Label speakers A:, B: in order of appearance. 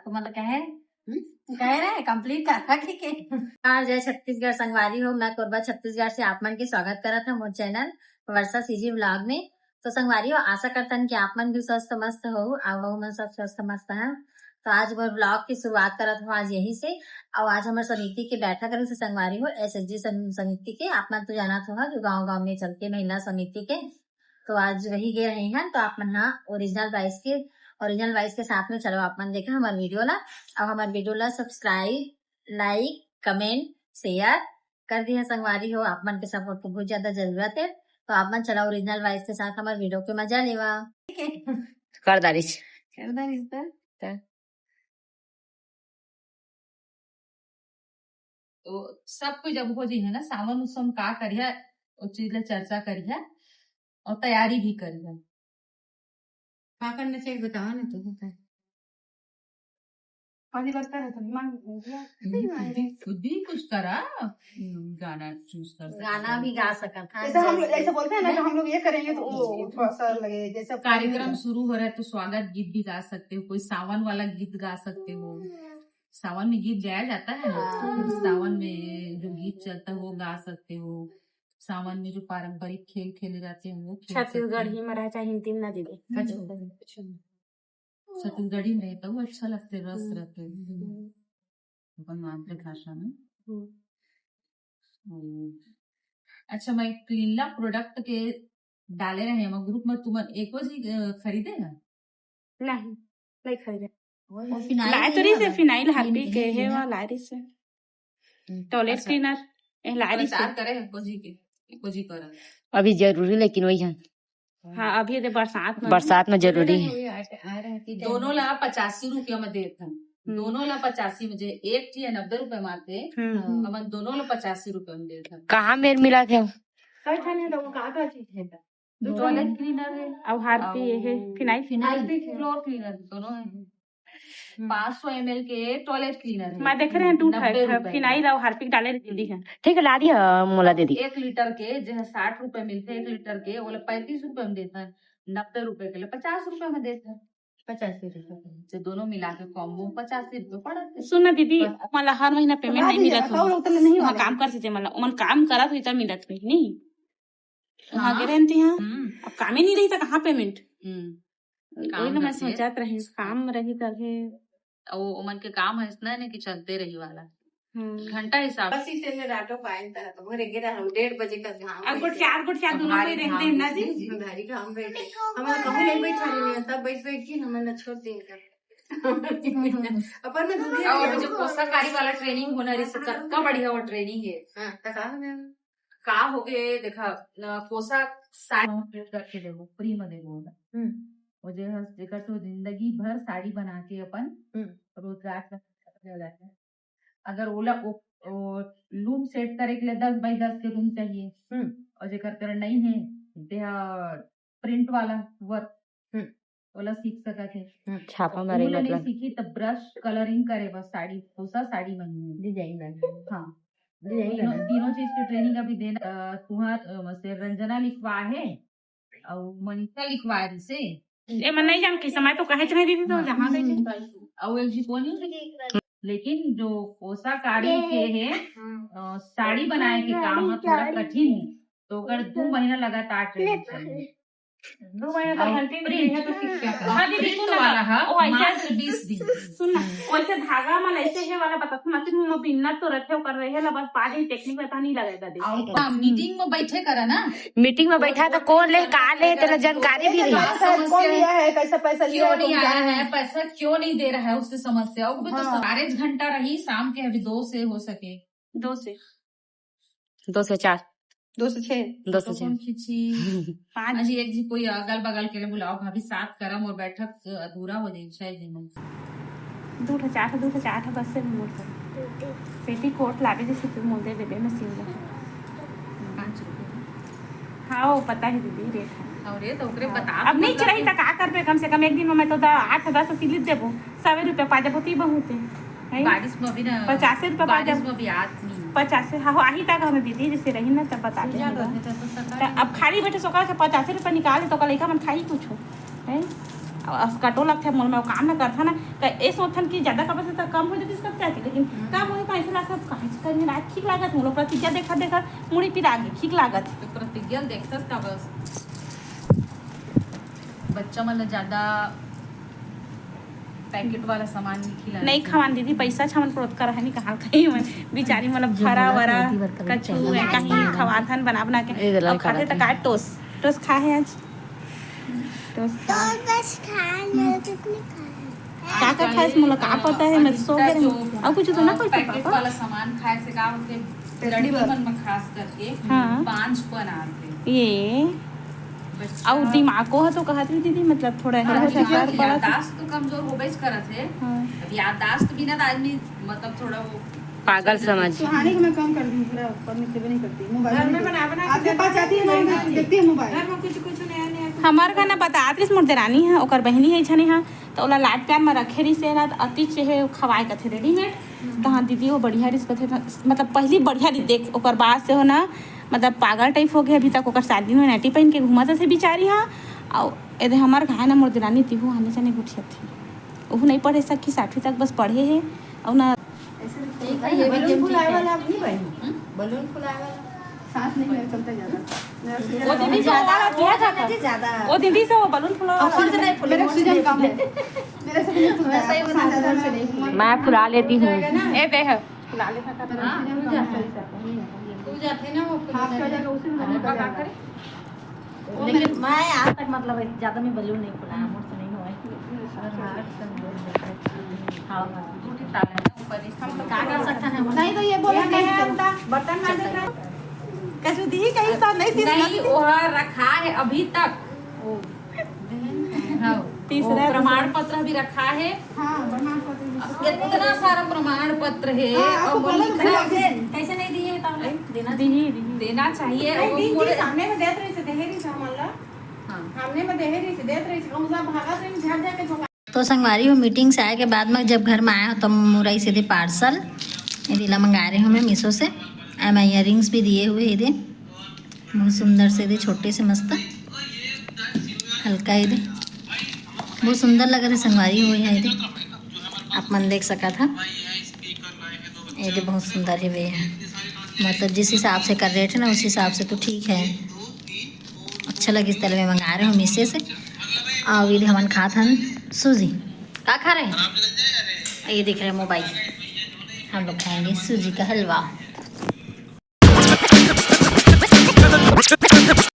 A: तो मतलब कह रहे कंप्लीट कर के जय छत्तीसगढ़ संगवारी हो। मैं कोरबा छत्तीसगढ़ से आप मन के स्वागत करा था मोर चैनल वर्षा सीजी व्लॉग में। तो संगवारी हो आशा करतन कि आप मन भी स्वस्थ मस्त हो और मन सब स्वस्थ मस्त है। तो आज वो व्लॉग की शुरुआत करत हूँ आज यही से। और आज हमारे समिति की बैठक करे से संगवारी हो SSG समिति के। आप मन तो जाना था जो गाँव गाँव में चलते महिला समिति के। तो आज वही गए रहे हैं। तो आप मन हाँ ओरिजिनल वाइस के साथ में चलो आप मन देखा हमारे वीडियो ला। और हमारे वीडियो ला सब्सक्राइब लाइक कमेंट शेयर कर दिया संगवारी हो। आप मन के सपोर्ट को बहुत ज्यादा जरूरत है। तो आप मन चला ओरिजिनल वाइस के साथ हमारे वीडियो के मजा लेवा
B: कर दारिश
C: तो सब कुछ जब हो जी है ना सावन उसम का करिया उस चीज ला चर्चा करिया और तैयारी भी करिया।
A: क्या करना चाहिए बताओ ना तो
C: खुद भी कुछ करा गाना चूज कर
A: गाना भी गा सकता था।
D: जैसे हम ऐसे बोलते हैं ना कि हम लोग ये करेंगे तो वो थोड़ा सा लगे जैसे
C: कार्यक्रम शुरू हो रहा है तो स्वागत गीत भी गा सकते हो। कोई सावन वाला गीत गा सकते हो। सावन में गीत गाया जाता है ना। सावन में जो गीत चलता है वो गा सकते हो। सावन में जो पारंपरिक खेल खेले जाते हैं वो
B: छत्तीसगढ़ी में रह चाहे हिंदी में ना दीदी
C: छत्तीसगढ़ी में रहता वो अच्छा लगते रस रहते अपन मातृ भाषा में। अच्छा मैं क्लीनला प्रोडक्ट के डाले रहे हम ग्रुप में तुम एको जी खरीदे ना?
B: नहीं खरीदे।
A: लाइटरी
B: से फिनाइल हार्पिक के है वो लाइटरी से टॉयलेट क्लीनर लाइटरी से
C: करे एको जी कर
B: अभी जरूरी लेकिन वही है। हाँ अभी बरसात में जरूरी है।
C: दोनों ला 85 रुपया में देते हैं। दोनों ला 85 मुझे एक चीज 90 रुपए में आते हम दोनों ला 85 रुपए में देते हैं।
B: कहाँ मेल मिला थे
C: टॉयलेट क्लीनर है
B: और हार्पिक है फिनाइल
C: फ्लोर क्लीनर दोनों है। 500 ml के टॉयलेट क्लीनर है।
B: मैं देख रहे हैं 2 फिनाइल और हार्पिक डाले जल्दी है। ठीक है ला दिया मोला दे दी।
C: 1 लीटर के जो है 60 रुपए मिलते हैं 1 लीटर के वो 35 रुपए में देता है। 90 रुपए के लिए 50 रुपए में देता है। 85 रुपए दोनों मिला के कॉम्बो 85 रुपए पड़ते।
B: सुन दीदी मला हर महीना पेमेंट नहीं मिलत हो काम कर सकते मला मन काम करा तो इतना मिलत नहीं वहाँ गारंटी है। अब काम ही नहीं रही तो कहाँ पेमेंट वही ना मैं सोचत रही काम रही तभी
C: वो मन के काम है इतना नहीं कि चलते रही वाला घंटा हिसाब
A: बस इसे में रातो पाइन था तो घरे गिरा 1:30 बजे का घाम
B: और गुट चार दोनों पे रहते हैं ना जी
A: भारी काम बैठे हमारा कहूं नहीं बैठा रही तब बैठ के हमारा छोड़ देंगे अपन में दूरी
C: और जो कोसाकारी वाला ट्रेनिंग होना रही से कितना बढ़िया वो ट्रेनिंग है।
A: हां
C: का हो गए देखा कोसा साड़ी करके देखो फ्री में देखो वो जो है जेकर तो जिंदगी भर साड़ी बना के अपन रोजगार हो जाता है। अगर ओला रूम सेट करे के लिए 10 बाई 10 के रूम चाहिए और जेकर कर नहीं है प्रिंट वाला वर्क ओला सीख सका थे
B: छापा मारे
C: मतलब सीखी तब ब्रश कलरिंग करे बस साड़ी कोसा साड़ी बनी डिजाइन हाँ तीनों चीज की ट्रेनिंग अभी देना तुम्हारे रंजना लिखवा है और मनीषा लिखवा है से
B: ये मैं नहीं जानती समय तो कहे नहीं दीदी तो जहाँ गई
C: और लेकिन जो कोसाकारी के है साड़ी बनाए के काम है थोड़ा कठिन है तो अगर 2 महीना लगातार ट्रेनिंग चाहिए
B: 2 महीना तो हल्दी नहीं है तो शिक्षा का
C: हाँ दीदी सुन वाला है
B: ओ ऐसे
C: 20 दिन
B: सुन ना वैसे धागा माल ऐसे है वाला बता मशीन में बिन्ना तो रखे कर रहे है ला बस पानी टेक्निक पता नहीं लगेगा दे
C: और मीटिंग में बैठे करा ना
B: मीटिंग में बैठा तो कौन ले का ले तेरा जानकारी भी नहीं
D: कौन लिया है कैसा पैसा लिया
C: क्यों नहीं आया है पैसा क्यों नहीं दे रहा है उससे समस्या वो तो 4 घंटा रही शाम के अभी 2 से हो सके
B: 2 से 4
D: 2 से 6
B: 2 से 6
C: खींची 5 जी एक जी कोई अगल बगल के लिए बुलाओ भाभी 7 करम और बैठक अधूरा हो जाए 6 दिन
B: 2 से 4 बस से मोड़ पेटी कोट लावे जैसे तुम मोड़ दे देबे में सिल
C: 5 रुपए
B: हाँ वो पता है दीदी रेट है
C: और ये तो ओकरे बता
B: अब नहीं चढ़ी तो का करबे कम से कम एक दिन में मैं तो 8-10 सिलित देबो 100 रुपए पा जाबो ती बहुत है
C: बारिश में भी ना
B: 50 रुपए पा
C: बारिश
B: जाबो
C: में भी आदमी
B: 50 हाँ आही तक हमें दीदी जैसे रही ना तब बता दे अब खाली बैठे सो से 50 रुपए निकाले तो लड़का मन खाई कुछ है कटो लगता है मोल में काम ना करता ना तो ए सोचन की ज्यादा कपड़े से कम हो जाती इसका क्या लेकिन काम हो ऐसा लगता है कहीं से करने रात ठीक लागत हम लोग प्रतिज्ञा देखा मुड़ी पिरा के ठीक लागत
C: तो प्रतिज्ञा देखता का बस बच्चा मतलब ज्यादा पैकेट वाला सामान
B: नहीं खवान दीदी पैसा छमन प्रोत कर है नहीं कहाँ कहीं मैं बेचारी मतलब भरा वरा कछु है कहीं खवाथन बना के और खाते तक आए टोस खा है आज टोस क्या खाए मुझे का पता है मैं सो गए और कुछ तो ना कोई
C: पैकेट वाला सामान खाए से का होते लड़ी मन में खास करके
B: हाँ।
C: 5 पन आते
B: ये और दिमाग को तो कहत रही दीदी मतलब थोड़ा है हो सकता है
C: याददाश्त तो कमजोर होबे करत है। अब याददाश्त बिना आदमी मतलब थोड़ा वो
B: पागल समझ
D: सुहानी को मैं कम कर दूं पूरा ऊपर नीचे भी नहीं करती मोबाइल में बना आपके पास आती है मैं देखती हूं मोबाइल घर में कुछ नया
B: हमार खाना बतात रही मोर देरानी है ओकर बहनी है छने हां तो ओला लाट प्यार में रखे रही से रात अति चेहे खवाए कथे रेडीमेड तो हां दीदी वो बढ़िया रिस कथे मतलब पहली बढ़िया री देख ओकर बाद से हो ना मतलब पागल टाइप हो गया अभी तक ओकर शादी में नाटी पहन के घुमाते थे बेचारी हां और एदे हमार घाय ना मोर देरानी तिहु आने जाने गुठिया थी वो नहीं पढ़े सकी 6वीं तक बस पढ़े है और ना
A: ये भी
D: बलून फुलाए वाला आप नहीं बनी बलून फुलाए वाला सांस नहीं मेरे चलता ज्यादा
B: वो दीदी ज्यादा किया जाता
A: ज्यादा
B: वो दीदी से वो बलून फुला
A: ऑक्सीजन से नहीं फूले
D: मेरा ऑक्सीजन कम है मेरे से नहीं फुलता
A: सही बता रहा
B: मैं फुला लेती हूँ ए देख फुला लेता था
A: तू जाते ना वो
D: हाथ का जगह उसी में निकल जाता है
A: लेकिन मैं आज तक मतलब ज्यादा में बलून नहीं फुलाया मुझसे नहीं हुआ हम तो क्या कर सकते हैं
D: नहीं तो ये बोला नहीं
B: बर्तन ना देख रहा कैसे दी कहीं तो नहीं
C: वो रखा है अभी तक
B: तीसरा
C: प्रमाण पत्र भी रखा है।
D: हां प्रमाण पत्र
C: कितना सारा प्रमाण पत्र है और
A: कैसे नहीं दिए
C: देना चाहिए और
D: सामने में देत रही से देहरी से हमला सामने में देहरी से देत रही से हम सब भागत रही झाड़ झाड़ के
A: तो संगवारी हो मीटिंग से आए के बाद में जब घर में आया तो मुरई सीधे पार्सल ये दिला मंगा रहे हूँ मैं मीशो से एम इयर रिंग्स भी दिए हुए ये बहुत सुंदर से दे छोटे से मस्त हल्का ये दे बहुत सुंदर लग रहे संगवारी हो यहाँ ये आप मन देख सका था ये बहुत सुंदर है वे है मतलब जिस हिसाब से कर रहे थे ना उस हिसाब से तो ठीक है अच्छा लगे इस तरह में मंगा रहे हूँ मीशो से और ये हमन खा था सूजी क्या खा रहे हैं ये दिख रहा है मोबाइल हम लोग खाएंगे सूजी का हलवा।